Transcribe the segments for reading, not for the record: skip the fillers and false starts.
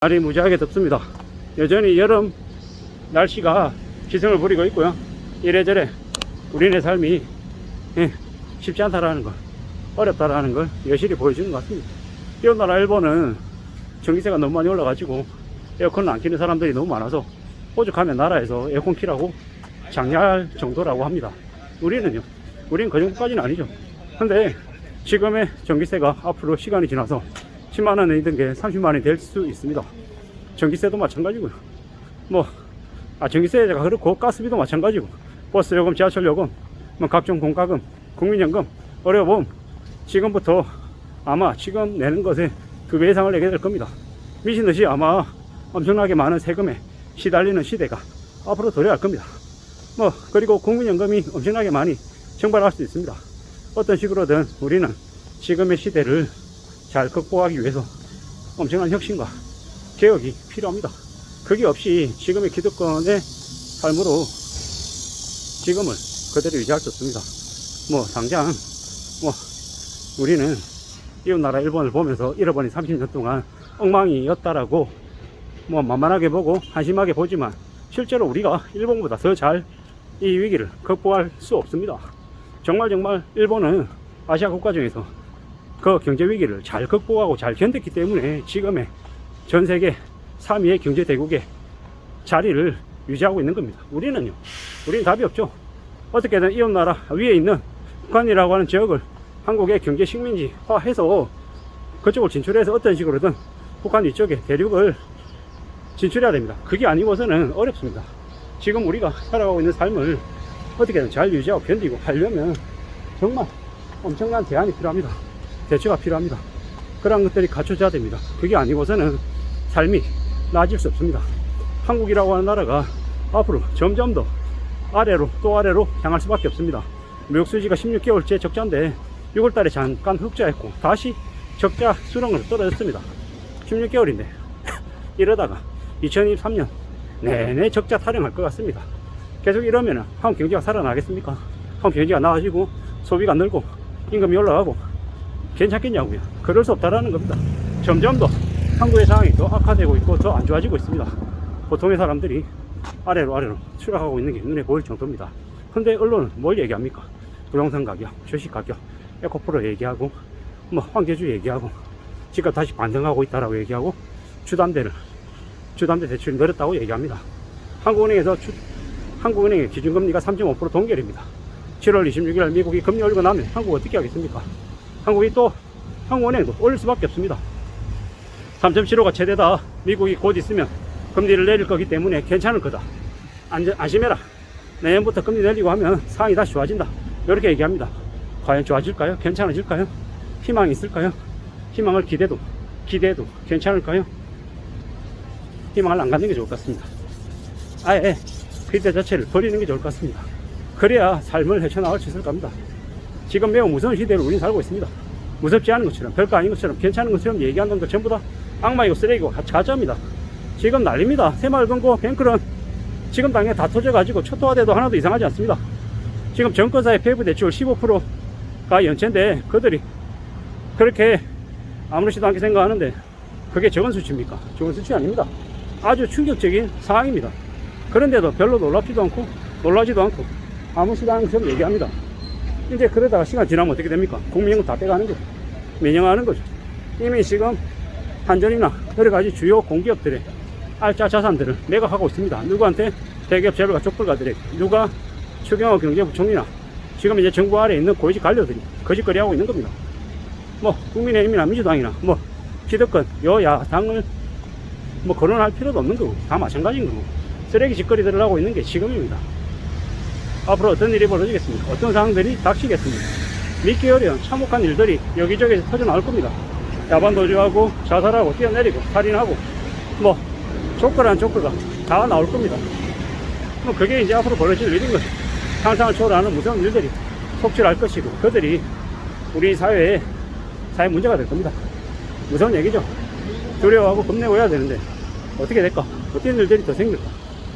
날이 무지하게 덥습니다. 여전히 여름 날씨가 기승을 부리고 있고요. 이래저래 우리네 삶이 쉽지 않다라는 걸, 어렵다라는 걸 여실히 보여주는 것 같습니다. 이런 나라 일본은 전기세가 너무 많이 올라가지고 에어컨을 안 키는 사람들이 너무 많아서 오죽하면 나라에서 에어컨 키라고 장려할 정도라고 합니다. 우리는요, 우리는 그 정도까지는 아니죠. 근데 지금의 전기세가 앞으로 시간이 지나서 10만원에 있던 게 30만원이 될 수 있습니다. 전기세도 마찬가지고요. 전기세가 그렇고 가스비도 마찬가지고, 버스 요금, 지하철 요금, 각종 공과금, 국민연금, 어려움, 지금부터 아마 지금 내는 것에 2배 이상을 내게 될 겁니다. 미친듯이 아마 엄청나게 많은 세금에 시달리는 시대가 앞으로 도래할 겁니다. 그리고 국민연금이 엄청나게 많이 증발할 수 있습니다. 어떤 식으로든 우리는 지금의 시대를 잘 극복하기 위해서 엄청난 혁신과 개혁이 필요합니다. 그게 없이 지금의 기득권의 삶으로 지금을 그대로 유지할 수 없습니다. 당장 우리는 이웃나라 일본을 보면서 잃어버린 30년 동안 엉망이었다라고 만만하게 보고 한심하게 보지만, 실제로 우리가 일본보다 더 잘 이 위기를 극복할 수 없습니다. 정말 일본은 아시아 국가 중에서 그 경제 위기를 잘 극복하고 잘 견뎠기 때문에 지금의 전 세계 3위의 경제 대국의 자리를 유지하고 있는 겁니다. 우리는 답이 없죠. 어떻게든 이웃나라 위에 있는 북한이라고 하는 지역을 한국의 경제 식민지화해서 그쪽을 진출해서 어떤 식으로든 북한 이쪽에 대륙을 진출해야 됩니다. 그게 아니고서는 어렵습니다. 지금 우리가 살아가고 있는 삶을 어떻게든 잘 유지하고 견디고 하려면 정말 엄청난 대안이 필요합니다. 대처가 필요합니다. 그런 것들이 갖춰져야 됩니다. 그게 아니고서는 삶이 나아질 수 없습니다. 한국이라고 하는 나라가 앞으로 점점 더 아래로 또 아래로 향할 수밖에 없습니다. 무역 수지가 16개월째 적자인데 6월달에 잠깐 흑자했고 다시 적자 수렁으로 떨어졌습니다. 16개월인데 이러다가 2023년 내내 적자 타령할 것 같습니다. 계속 이러면 한국 경제가 살아나겠습니까? 한국 경제가 나아지고 소비가 늘고 임금이 올라가고 괜찮겠냐고요. 그럴 수 없다라는 겁니다. 점점 더 한국의 상황이 더 악화되고 있고 더 안 좋아지고 있습니다. 보통의 사람들이 아래로 추락하고 있는 게 눈에 보일 정도입니다. 근데 언론은 뭘 얘기합니까? 부동산 가격, 주식 가격, 에코프로 얘기하고 황제주 얘기하고 집값 다시 반등하고 있다라고 얘기하고 주담대 대출이 늘었다고 얘기합니다. 한국은행의 기준금리가 3.5% 동결입니다. 7월 26일 미국이 금리 올리고 나면 한국 어떻게 하겠습니까? 한국은행도 올릴 수밖에 없습니다. 3.75가 최대다. 미국이 곧 있으면 금리를 내릴 거기 때문에 괜찮을 거다. 안심해라. 내년부터 금리 내리고 하면 상황이 다시 좋아진다. 이렇게 얘기합니다. 과연 좋아질까요? 괜찮아질까요? 희망이 있을까요? 희망을 기대도 괜찮을까요? 희망을 안 갖는 게 좋을 것 같습니다. 아예 기대 자체를 버리는 게 좋을 것 같습니다. 그래야 삶을 헤쳐나갈 수 있을 겁니다. 지금 매우 무서운 시대를 우리는 살고 있습니다. 무섭지 않은 것처럼, 별거 아닌 것처럼, 괜찮은 것처럼 얘기하는 건 전부 다 악마이고 쓰레기고 가짜입니다. 지금 난립니다. 새마을금고, 뱅크런 지금 당에 다 터져가지고 초토화돼도 하나도 이상하지 않습니다. 지금 정권사의 폐부 대출 15%가 연체인데 그들이 그렇게 아무렇지도 않게 생각하는데 그게 적은 수치입니까? 적은 수치 아닙니다. 아주 충격적인 상황입니다. 그런데도 별로 놀랍지도 않고 놀라지도 않고 아무렇지도 않은 것처럼 얘기합니다. 이제 그러다가 시간 지나면 어떻게 됩니까? 국민연금 다 빼가는 거죠. 민영화하는 거죠. 이미 지금 한전이나 여러가지 주요 공기업들의 알짜 자산들을 매각하고 있습니다. 누구한테? 대기업 재벌가 족벌가들에게. 누가? 추경호 경제부총리나 지금 이제 정부 아래에 있는 고위직 관료들이 거짓거리 하고 있는 겁니다. 국민의힘이나 민주당이나 기득권 여야 당을 거론할 필요도 없는 거고 다 마찬가지인 거고 쓰레기 짓거리들을 하고 있는 게 지금입니다. 앞으로 어떤 일이 벌어지겠습니까? 어떤 상황들이 닥치겠습니까? 믿기 어려운 참혹한 일들이 여기저기서 터져나올 겁니다. 야반 도주하고 자살하고 뛰어내리고 살인하고 족벌한 족벌가 다 나올 겁니다. 그게 이제 앞으로 벌어질 일인 거죠. 상상을 초월하는 무서운 일들이 속출할 것이고 그들이 우리 사회 문제가 될 겁니다. 무서운 얘기죠. 두려워하고 겁내고 해야 되는데 어떻게 될까? 어떤 일들이 더 생길까?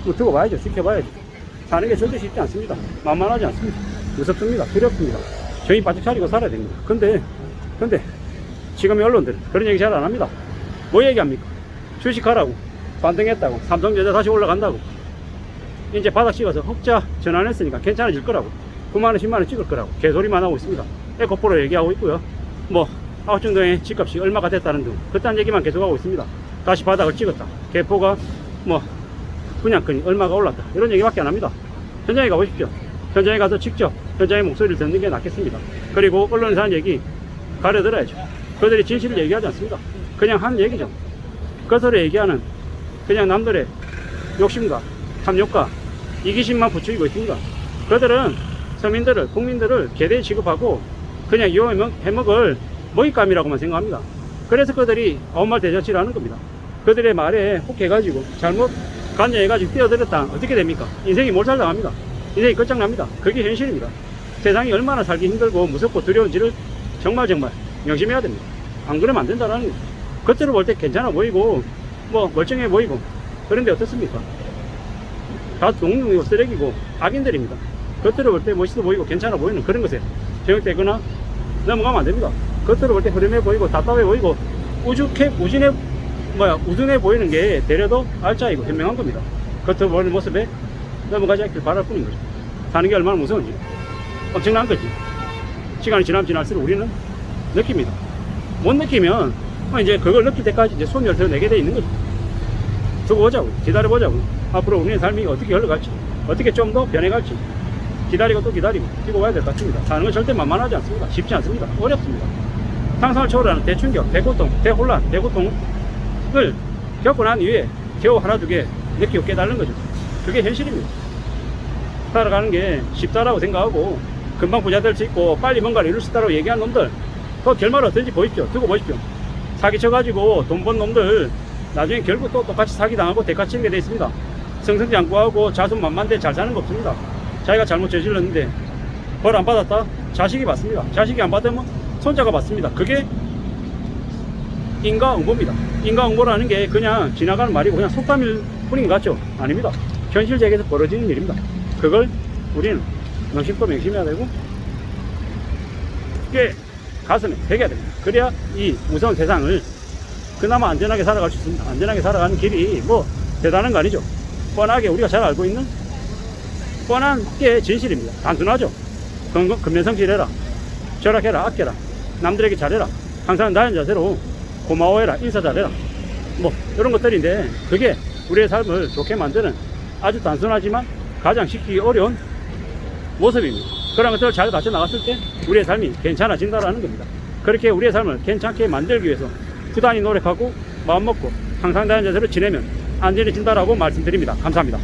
두고 봐야죠. 지켜봐야죠. 사는 게 절대 쉽지 않습니다. 만만하지 않습니다. 무섭습니다. 두렵습니다. 정신 바짝 차리고 살아야 됩니다. 근데 지금의 언론들 그런 얘기 잘 안 합니다. 뭐 얘기합니까? 주식하라고 반등했다고 삼성전자 다시 올라간다고 이제 바닥 찍어서 흑자 전환했으니까 괜찮아질 거라고 9만원 10만원 찍을 거라고 개소리만 하고 있습니다. 에코프로 얘기하고 있고요. 뭐 아웃정도의 집값이 얼마가 됐다는 등 그딴 얘기만 계속하고 있습니다. 다시 바닥을 찍었다, 개포가 뭐 분양권이 얼마가 올랐다, 이런 얘기밖에 안 합니다. 현장에 가보십시오. 현장에 가서 직접 현장의 목소리를 듣는 게 낫겠습니다. 그리고 언론에서 하는 얘기 가려들어야죠. 그들이 진실을 얘기하지 않습니다. 그냥 한 얘기죠. 그것을 얘기하는 그냥 남들의 욕심과 탐욕과 이기심만 부추기고 있습니다. 그들은 서민들을, 국민들을 개대히 취급하고 그냥 해먹을 먹잇감이라고만 생각합니다. 그래서 그들이 아무 말 대잔치를 하는 겁니다. 그들의 말에 혹해가지고 잘못 관여해가지고 뛰어들었다 어떻게 됩니까? 인생이 몰살당합니다. 인생이 끝장납니다. 그게 현실입니다. 세상이 얼마나 살기 힘들고 무섭고 두려운지를 정말 명심해야 됩니다. 안 그러면 안 된다라는 거예요. 겉으로 볼 때 괜찮아 보이고 뭐 멀쩡해 보이고 그런데 어떻습니까? 다 동물이고 쓰레기고 악인들입니다. 겉으로 볼 때 멋있어 보이고 괜찮아 보이는 그런 것에 저격되거나 넘어가면 안 됩니다. 겉으로 볼 때 흐름해 보이고 답답해 보이고 우둔해 보이는 게 되려도 알짜이고 현명한 겁니다. 겉으로 보이는 모습에 넘어가지 않길 바랄 뿐인 거죠. 사는 게 얼마나 무서운지 엄청난 거지. 시간이 지나면 지날수록 우리는 느낍니다. 못 느끼면 이제 그걸 느낄 때까지 이제 손을 더 내게 돼 있는 거죠. 두고 보자고, 기다려 보자고. 앞으로 우리의 삶이 어떻게 흘러갈지, 어떻게 좀 더 변해갈지 기다리고 또 기다리고 뛰고 와야 될 것 같습니다. 사는 건 절대 만만하지 않습니다. 쉽지 않습니다. 어렵습니다. 상상을 초월하는 대충격, 대고통, 대혼란, 대고통을 겪고 난 이후에 겨우 하나 두 개 느끼고 깨달는 거죠. 그게 현실입니다. 살아가는 게 쉽다라고 생각하고 금방 부자 될 수 있고 빨리 뭔가를 이룰 수 있다고 얘기한 놈들 그 결말은 어떤지 보십시오. 두고 보십시오. 사기쳐가지고 돈 번 놈들 나중에 결국 또 똑같이 사기당하고 대가 치르게 돼 있습니다. 성승장구하고 자손만만대 잘 사는 거 없습니다. 자기가 잘못 저질렀는데 벌 안 받았다? 자식이 받습니다. 자식이 안 받으면 손자가 받습니다. 그게 인과응보입니다. 인과응보라는 게 그냥 지나가는 말이고 그냥 속담일 뿐인 것 같죠? 아닙니다. 현실 세계에서 벌어지는 일입니다. 그걸 우리는 명심도 명심해야 되고 꽤 가슴에 새겨야 됩니다. 그래야 이 무서운 세상을 그나마 안전하게 살아갈 수 있습니다. 안전하게 살아가는 길이 뭐 대단한 거 아니죠. 뻔하게 우리가 잘 알고 있는 뻔한 게 진실입니다. 단순하죠. 근면성실해라, 절약해라, 아껴라, 남들에게 잘해라, 항상 나은 자세로 고마워해라, 인사 잘해라, 뭐 이런 것들인데 그게 우리의 삶을 좋게 만드는 아주 단순하지만 가장 지키기 어려운 모습입니다. 그런 것들을 잘 갖춰 나갔을 때 우리의 삶이 괜찮아진다라는 겁니다. 그렇게 우리의 삶을 괜찮게 만들기 위해서 부단히 노력하고 마음먹고 항상 다른 자세로 지내면 안전해진다라고 말씀드립니다. 감사합니다.